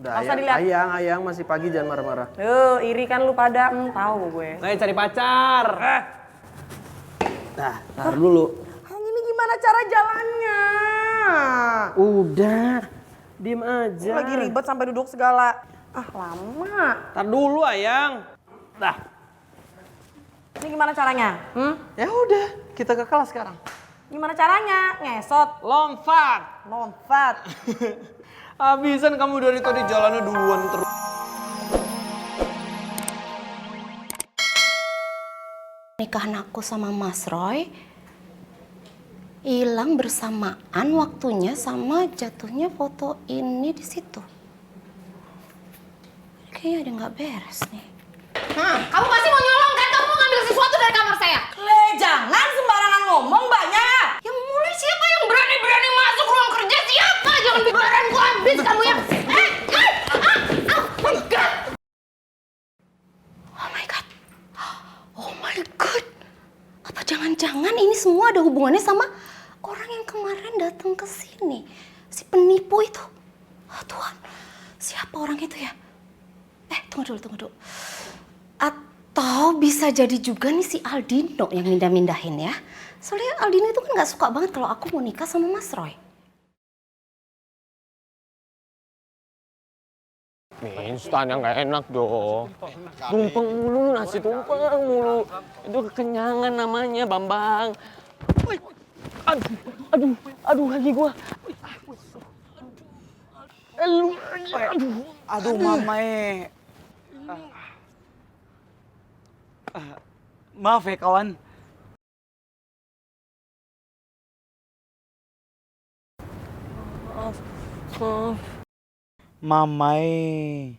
Udah, ayang masih pagi, jangan marah-marah. Iri kan lu pada, tahu gue. Saya cari pacar. Nah, tar dulu. Ini gimana cara jalannya? Udah, diem aja. Lagi ribet sampai duduk segala. Lama. Tar dulu ayang. Dah. Ini gimana caranya? Ya udah, kita ke kelas sekarang. Gimana caranya? Ngesot. Lompat. Lompat. Habisan kamu dari tadi jalannya duluan terus. Nikahan aku sama Mas Roy hilang bersamaan waktunya sama jatuhnya foto ini di situ. Kayaknya ada nggak beres nih. Kamu pasti mau nyolong kan? Kamu mau ngambil sesuatu dari kamar saya? Jangan sembarangan ngomong banyak. Yang mulai siapa yang berani-berani masuk ruang kerja? Siapa? Jangan bikin gua habis kamu ya. Oh my god. Oh my god. Oh my god. Apa jangan-jangan ini semua ada hubungannya sama orang yang kemarin datang ke sini? Si penipu itu. Oh Tuhan. Siapa orang itu ya? Tunggu dulu. Atau bisa jadi juga nih si Aldino yang mindah-mindahin ya. Soalnya Aldino itu kan gak suka banget kalau aku mau nikah sama Mas Roy. Instan yang gak enak dong. Tumpeng mulu, nasi tumpeng mulu. Itu kekenyangan namanya, Bambang. Aduh kaki gua. Aduh mamae. Maaf ya kawan. Mamae.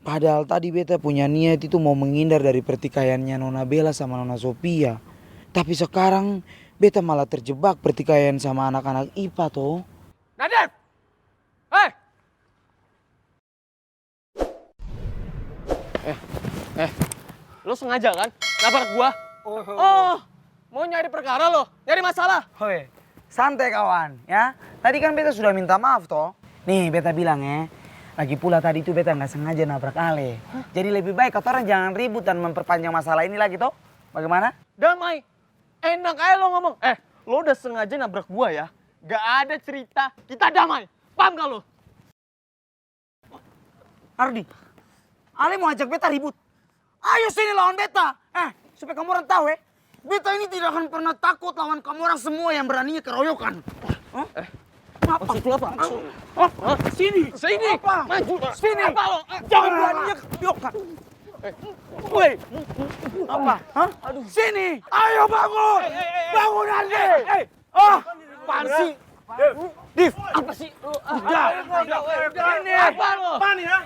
Padahal tadi beta punya niat itu mau menghindar dari pertikaiannya Nona Bella sama Nona Sophia. Tapi sekarang beta malah terjebak pertikaian sama anak-anak IPA toh. Nadef! Hei! Lo sengaja kan nabrak gua? Oh, mau nyari perkara lo? Nyari masalah? Hoi, santai kawan ya. Tadi kan beta sudah minta maaf toh. Nih beta bilang ya. Lagi pula tadi itu beta nggak sengaja nabrak Ale. Jadi lebih baik kata orang jangan ribut dan memperpanjang masalah ini lagi toh. Bagaimana? Damai. Enak aja lo ngomong. Lo udah sengaja nabrak gua ya? Gak ada cerita. Kita damai. Paham gak lo? Ardi, Ale mau ajak beta ribut. Ayo sini lawan beta. Supaya kamu orang tahu beta ini tidak akan pernah takut lawan kamu orang semua yang beraninya keroyokan. Apa? Sini. Apa? Maju. Sini. Apa lo? Jangan beraninya keroyokan. Woi. Apa? Aduh. Sini. Ayo bangun. Bangun Ardi. Apaan sih? Div. Apa sih? Udah. Ini apa lo? Apaan ya?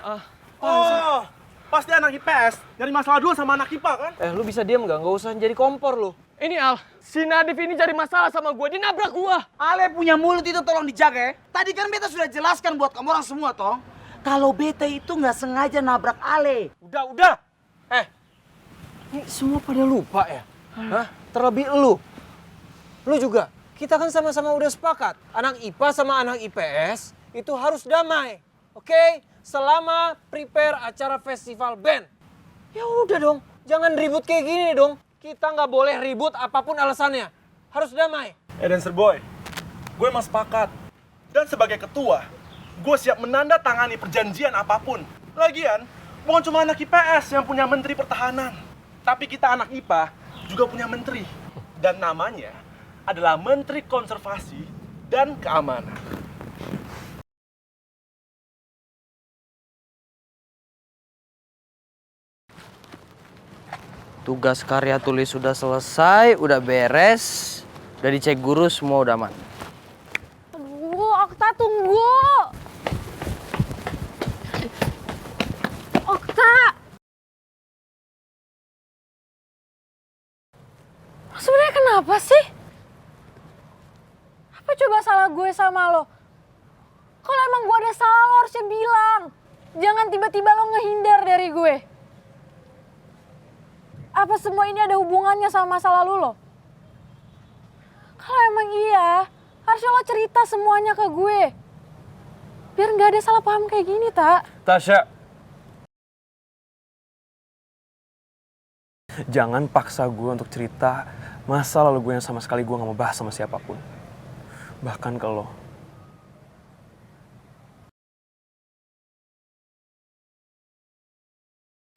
Oh, pasti anak IPS nyari masalah dulu sama anak IPA kan? Lu bisa diam gak? Gak usah jadi kompor lu. Ini Al, si Nadif ini cari masalah sama gue, dia nabrak gue. Ale punya mulut itu tolong dijaga ya. Tadi kan beta sudah jelaskan buat kamu orang semua toh. Kalau beta itu nggak sengaja nabrak Ale. Udah. Ini semua pada lupa ya? Hah? Terlebih lu. Lu juga. Kita kan sama-sama udah sepakat. Anak IPA sama anak IPS itu harus damai. Oke? Selama prepare acara festival band. Ya udah dong. Jangan ribut kayak gini dong. Kita nggak boleh ribut apapun alasannya. Harus damai. Dancer Boy, gue emang sepakat. Dan sebagai ketua, gue siap menandatangani perjanjian apapun. Lagian, bukan cuma anak IPS yang punya menteri pertahanan. Tapi kita anak IPA juga punya menteri. Dan namanya adalah Menteri Konservasi dan Keamanan. Tugas karya tulis sudah selesai, udah beres, udah dicek guru, semua udah aman. Aduh, Okta tunggu. Okta. Sebenarnya kenapa sih? Apa coba salah gue sama lo? Kalau emang gue ada salah lo harusnya bilang. Jangan tiba-tiba lo ngehindar dari gue. Apa semua ini ada hubungannya sama masa lalu lo? Kalau emang iya, harusnya lo cerita semuanya ke gue. Biar nggak ada salah paham kayak gini, Tak. Tasya. Jangan paksa gue untuk cerita masa lalu gue yang sama sekali gue gak mau bahas sama siapapun. Bahkan ke lo.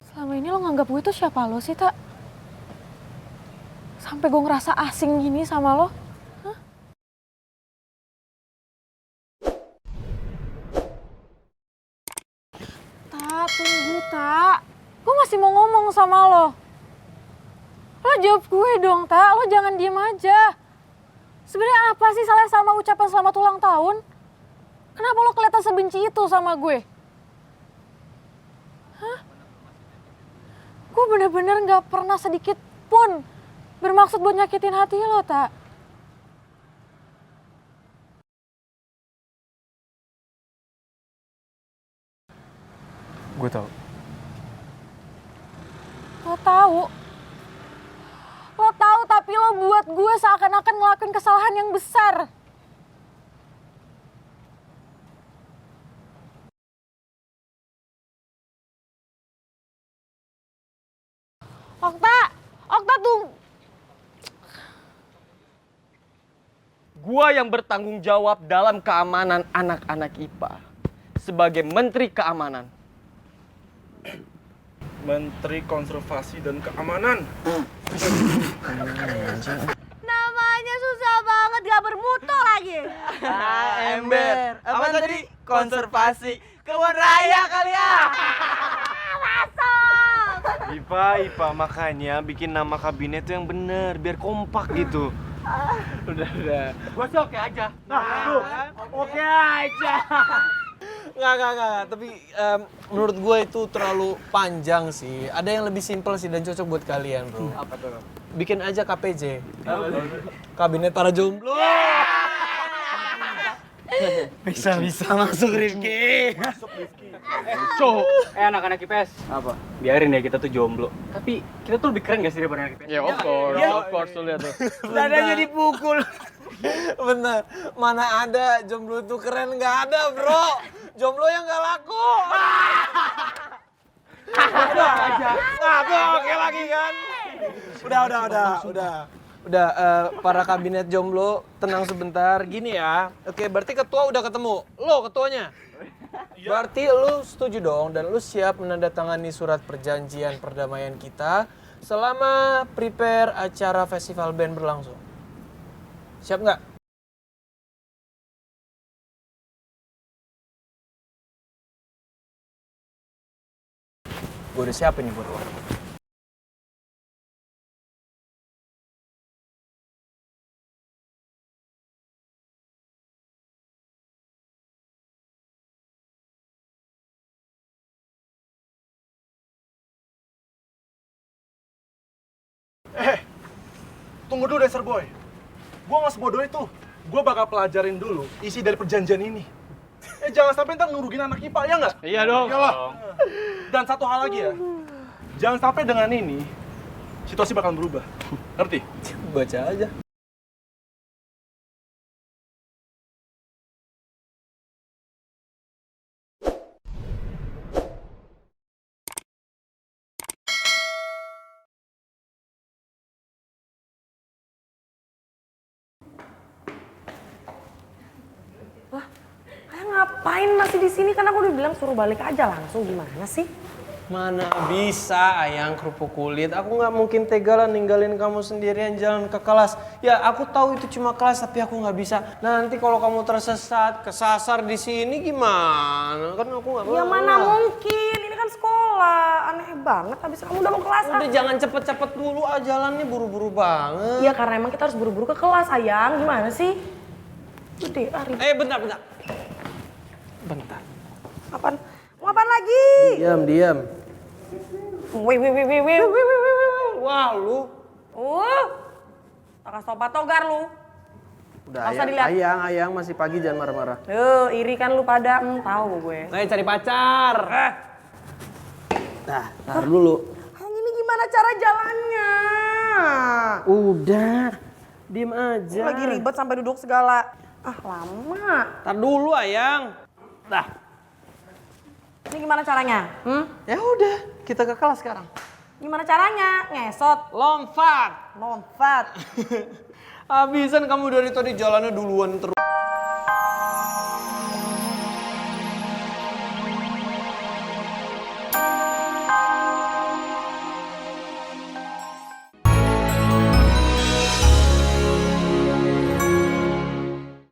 Selama ini lo nganggap gue itu siapa lo sih, Tak? Sampai gue ngerasa asing gini sama lo. Hah? Tak, tunggu, Tak. Gue masih mau ngomong sama lo. Lo jawab gue dong, Tak. Lo jangan diem aja. Sebenarnya apa sih salah sama ucapan selamat ulang tahun? Kenapa lo kelihatan sebenci itu sama gue? Hah? Gue bener-bener gak pernah sedikit pun bermaksud buat nyakitin hati lo, Tak. Gue tahu. Lo tahu? Lo tahu tapi lo buat gue seakan-akan ngelakuin kesalahan yang besar. Okta! Okta tuh... Gua yang bertanggung jawab dalam keamanan anak-anak IPA sebagai Menteri Keamanan. Menteri Konservasi dan Keamanan. Namanya susah banget, gak bermutu lagi. Ember. Apa tadi? Konservasi. Kebun raya kali ya. IPA, makanya bikin nama kabinet tuh yang bener, biar kompak gitu. Udah. Gua sih oke aja. Oke aja. Nggak. Tapi menurut gue itu terlalu panjang sih. Ada yang lebih simpel sih dan cocok buat kalian, bro. Apa tuh? Bikin aja KPJ. Kabinet para jomblo. Bisa masuk Rifki. Anak-anak IPS. Apa? Biarin ya kita tuh jomblo. Tapi kita tuh lebih keren gak sih daripada anak IPS? Ya, of course tuh lihat tuh. Dadanya dipukul. Bener, mana ada jomblo itu keren, nggak ada bro. Jomblo yang nggak laku. Udah, oke lagi kan? Udah, para kabinet jomblo tenang sebentar. Gini ya, oke berarti ketua udah ketemu. Lo ketuanya? Berarti lu setuju dong dan lu siap menandatangani surat perjanjian perdamaian kita selama prepare acara festival band berlangsung. Siap nggak? Gue udah siapin nih buat lo. Tunggu dulu Desert Boy. Gua nggak sebodoh itu. Gua bakal pelajarin dulu isi dari perjanjian ini. Jangan sampai ntar ngerugin anak IPA, ya nggak? Iya dong. Iyalah. Dan satu hal lagi ya. Jangan sampai dengan ini, situasi bakal berubah. Ngerti? Baca aja. Ngapain masih di sini? Kan aku udah bilang suruh balik aja langsung. Gimana sih? Mana bisa ayang kerupuk kulit. Aku nggak mungkin tega lah ninggalin kamu sendirian jalan ke kelas. Ya aku tahu itu cuma kelas tapi aku nggak bisa. Nanti kalau kamu tersesat, kesasar di sini gimana? Kan aku nggak. Ya mana mungkin? Ini kan sekolah. Aneh banget. Habis kamu udah mau kelas. Udah jangan cepet-cepet dulu ah, jalannya buru-buru banget. Iya karena emang kita harus buru-buru ke kelas, Ayang. Gimana sih? Udah, Bentar. Apaan? Mau apaan lagi? Diam. Wih. Wah lu. Tak kasih tau patogar lu. Udah Nggak usah dilihat. ayang masih pagi jangan marah-marah. Iri kan lu pada. Tahu gue. Ayo cari pacar. Nah, tar dulu. Ini gimana cara jalannya? Udah, diem aja. Lagi ribet sampai duduk segala. Ah lama. Tar dulu ayang. Dah. Ini gimana caranya? Ya udah, kita ke kelas sekarang. Gimana caranya? Ngesot, Lompat. lompat. Habisan kamu dari tadi jalannya duluan terus.